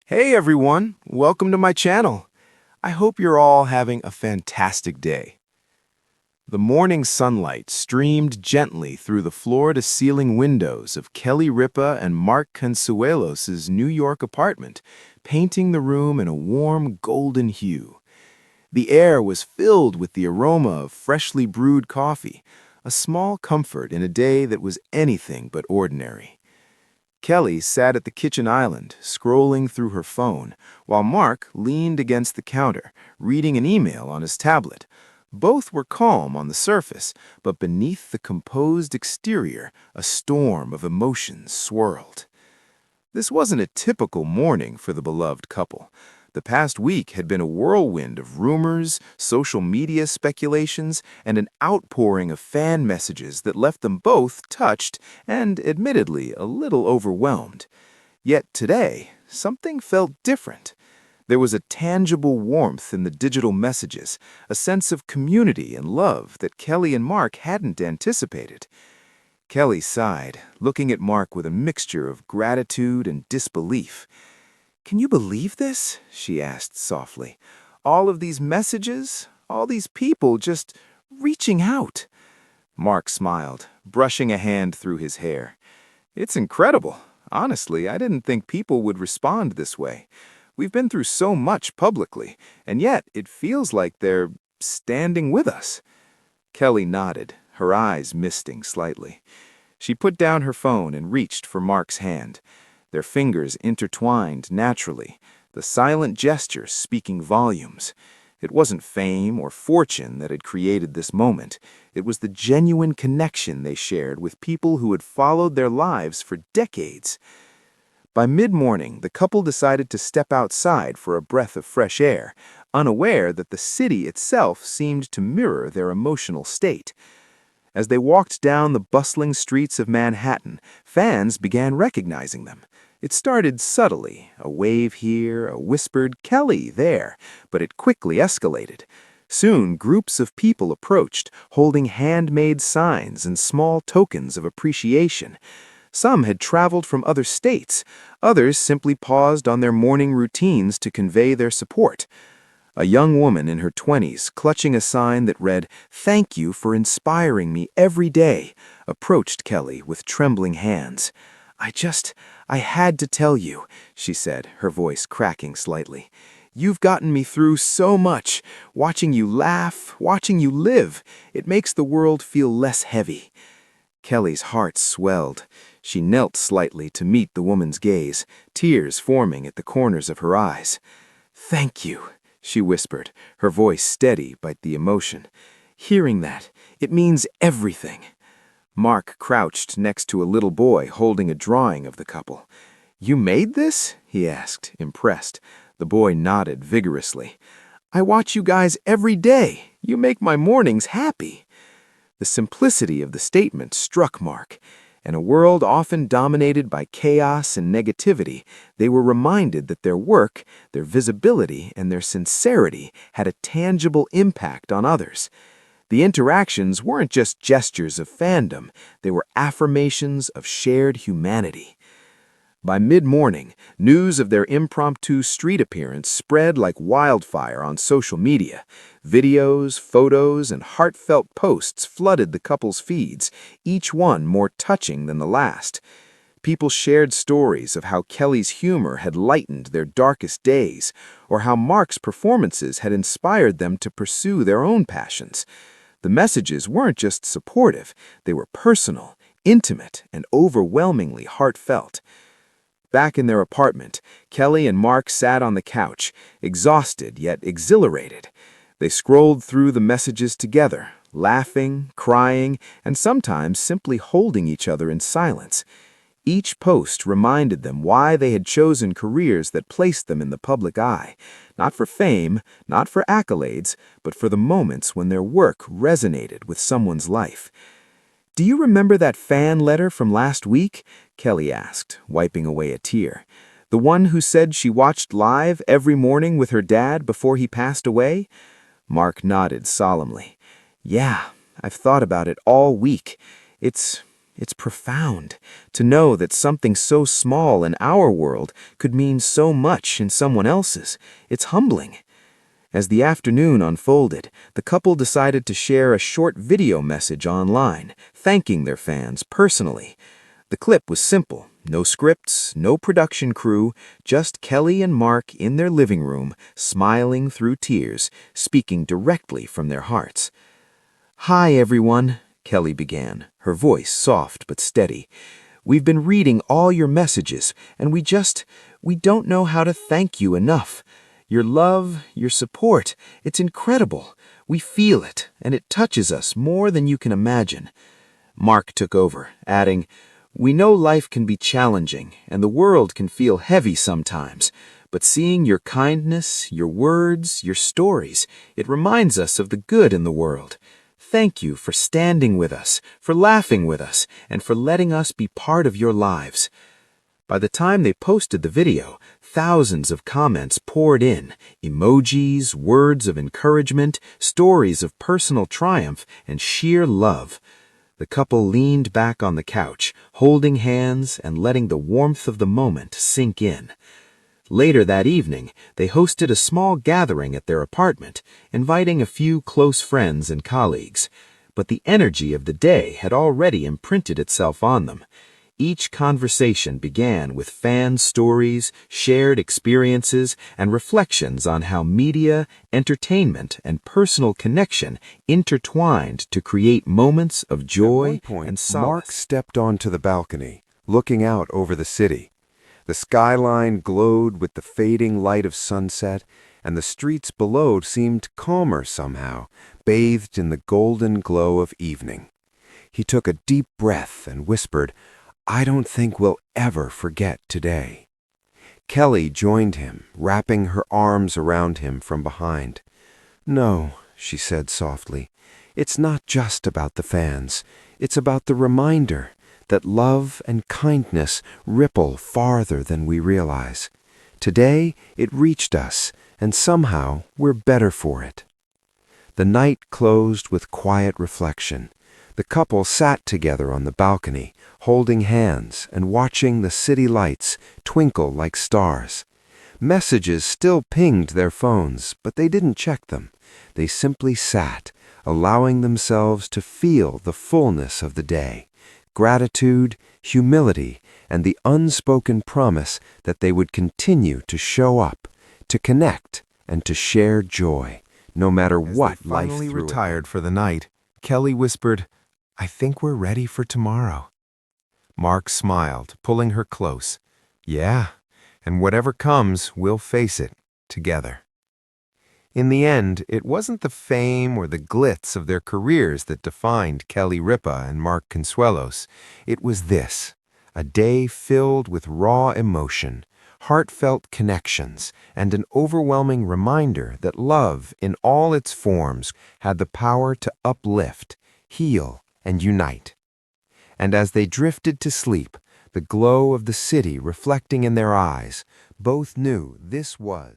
Hey everyone, welcome to my channel. I hope you're all having a fantastic day. The morning sunlight streamed gently through the floor-to-ceiling windows of Kelly Ripa and Mark Consuelos' New York apartment, painting the room in a warm golden hue. The air was filled with the aroma of freshly brewed coffee, a small comfort in a day that was anything but ordinary. Kelly sat at the kitchen island, scrolling through her phone, while Mark leaned against the counter, reading an email on his tablet. Both were calm on the surface, but beneath the composed exterior, a storm of emotions swirled. This wasn't a typical morning for the beloved couple. The past week had been a whirlwind of rumors, social media speculations, and an outpouring of fan messages that left them both touched and, admittedly, a little overwhelmed. Yet today, something felt different. There was a tangible warmth in the digital messages, a sense of community and love that Kelly and Mark hadn't anticipated. Kelly sighed, looking at Mark with a mixture of gratitude and disbelief. "Can you believe this?" she asked softly. "All of these messages, all these people just reaching out." Mark smiled, brushing a hand through his hair. "It's incredible. Honestly, I didn't think people would respond this way. We've been through so much publicly, and yet it feels like they're standing with us." Kelly nodded, her eyes misting slightly. She put down her phone and reached for Mark's hand. Their fingers intertwined naturally, the silent gesture speaking volumes. It wasn't fame or fortune that had created this moment. It was the genuine connection they shared with people who had followed their lives for decades. By mid-morning, the couple decided to step outside for a breath of fresh air, unaware that the city itself seemed to mirror their emotional state. As they walked down the bustling streets of Manhattan, fans began recognizing them. It started subtly, a wave here, a whispered "Kelly" there, but it quickly escalated. Soon, groups of people approached, holding handmade signs and small tokens of appreciation. Some had traveled from other states, others simply paused on their morning routines to convey their support. A young woman in her 20s, clutching a sign that read, "Thank you for inspiring me every day," approached Kelly with trembling hands. I had to tell you," she said, her voice cracking slightly. "You've gotten me through so much. Watching you laugh, watching you live, it makes the world feel less heavy." Kelly's heart swelled. She knelt slightly to meet the woman's gaze, tears forming at the corners of her eyes. "Thank you," she whispered, her voice steady by the emotion. "Hearing that, it means everything." Mark crouched next to a little boy holding a drawing of the couple. "You made this?" he asked, impressed. The boy nodded vigorously. "I watch you guys every day. You make my mornings happy." The simplicity of the statement struck Mark. In a world often dominated by chaos and negativity, they were reminded that their work, their visibility, and their sincerity had a tangible impact on others. The interactions weren't just gestures of fandom, they were affirmations of shared humanity. By mid-morning, news of their impromptu street appearance spread like wildfire on social media. Videos, photos, and heartfelt posts flooded the couple's feeds, each one more touching than the last. People shared stories of how Kelly's humor had lightened their darkest days, or how Mark's performances had inspired them to pursue their own passions. The messages weren't just supportive, they were personal, intimate, and overwhelmingly heartfelt. Back in their apartment, Kelly and Mark sat on the couch, exhausted yet exhilarated. They scrolled through the messages together, laughing, crying, and sometimes simply holding each other in silence. Each post reminded them why they had chosen careers that placed them in the public eye, not for fame, not for accolades, but for the moments when their work resonated with someone's life. "Do you remember that fan letter from last week?" Kelly asked, wiping away a tear. "The one who said she watched live every morning with her dad before he passed away?" Mark nodded solemnly. "Yeah, I've thought about it all week. It's It's profound to know that something so small in our world could mean so much in someone else's. It's humbling. As the afternoon unfolded, the couple decided to share a short video message online, thanking their fans personally. The clip was simple. No scripts, no production crew, just Kelly and Mark in their living room, smiling through tears, speaking directly from their hearts. "Hi, everyone," Kelly began, her voice soft but steady. "We've been reading all your messages, and we don't know how to thank you enough. Your love, your support, it's incredible. We feel it, and it touches us more than you can imagine." Mark took over, adding, "We know life can be challenging, and the world can feel heavy sometimes, but seeing your kindness, your words, your stories, it reminds us of the good in the world. Thank you for standing with us, for laughing with us, and for letting us be part of your lives." By the time they posted the video, thousands of comments poured in, emojis, words of encouragement, stories of personal triumph, and sheer love. The couple leaned back on the couch, holding hands and letting the warmth of the moment sink in. Later that evening, they hosted a small gathering at their apartment, inviting a few close friends and colleagues. But the energy of the day had already imprinted itself on them. Each conversation began with fan stories, shared experiences, and reflections on how media, entertainment, and personal connection intertwined to create moments of joy and solace. Mark stepped onto the balcony, looking out over the city. The skyline glowed with the fading light of sunset, and the streets below seemed calmer somehow, bathed in the golden glow of evening. He took a deep breath and whispered, "I don't think we'll ever forget today." Kelly joined him, wrapping her arms around him from behind. "No," she said softly, "it's not just about the fans. It's about the reminder that love and kindness ripple farther than we realize. Today, it reached us, and somehow we're better for it." The night closed with quiet reflection. The couple sat together on the balcony, holding hands and watching the city lights twinkle like stars. Messages still pinged their phones, but they didn't check them. They simply sat, allowing themselves to feel the fullness of the day, gratitude, humility, and the unspoken promise that they would continue to show up, to connect, and to share joy, no matter what life threw at them. As they finally retired for the night, Kelly whispered, "I think we're ready for tomorrow." Mark smiled, pulling her close. "Yeah, and whatever comes, we'll face it together." In the end, it wasn't the fame or the glitz of their careers that defined Kelly Ripa and Mark Consuelos. It was this, a day filled with raw emotion, heartfelt connections, and an overwhelming reminder that love, in all its forms, had the power to uplift, heal, and unite. And as they drifted to sleep, the glow of the city reflecting in their eyes, both knew this was